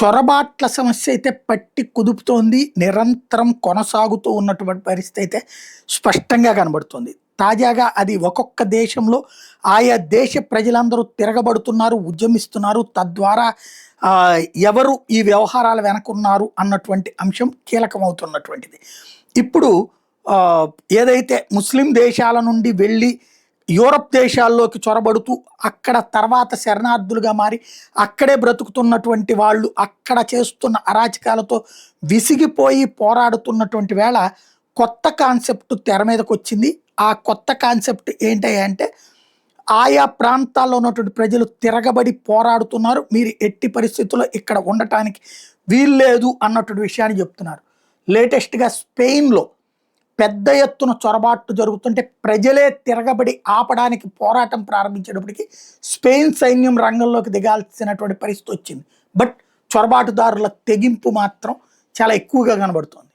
చొరబాట్ల సమస్య అయితే పట్టి కుదుపుతోంది. నిరంతరం కొనసాగుతూ ఉన్నటువంటి పరిస్థితి అయితే స్పష్టంగా కనబడుతుంది. తాజాగా అది ఒక్కొక్క దేశంలో ఆయా దేశ ప్రజలందరూ తిరగబడుతున్నారు, ఉద్యమిస్తున్నారు. తద్వారా ఎవరు ఈ వ్యవహారాల వెనకున్నారు అన్నటువంటి అంశం కీలకమవుతున్నటువంటిది. ఇప్పుడు ఆహ్, ఏదైతే ముస్లిం దేశాల నుండి వెళ్ళి యూరప్ దేశాల్లోకి చొరబడుతూ అక్కడ తర్వాత శరణార్థులుగా మారి అక్కడే బ్రతుకుతున్నటువంటి వాళ్ళు అక్కడ చేస్తున్న అరాచకాలతో విసిగిపోయి పోరాడుతున్నటువంటి వేళ కొత్త కాన్సెప్ట్ తెర మీదకొచ్చింది. ఆ కొత్త కాన్సెప్ట్ ఏంటంటే ఆయా ప్రాంతాల్లో ఉన్నటువంటి ప్రజలు తిరగబడి పోరాడుతున్నారు. మీరు ఎట్టి పరిస్థితుల్లో ఇక్కడ ఉండటానికి వీల్లేదు అన్నటువంటి విషయాన్ని చెప్తున్నారు. లేటెస్ట్‌గా స్పెయిన్‌లో పెద్ద ఎత్తున చొరబాట్లు జరుగుతుంటే ప్రజలే తిరగబడి ఆపడానికి పోరాటం ప్రారంభించేటప్పటికి స్పెయిన్ సైన్యం రంగంలోకి దిగాల్సినటువంటి పరిస్థితి వచ్చింది. బట్ చొరబాటుదారుల తెగింపు మాత్రం చాలా ఎక్కువగా కనబడుతోంది.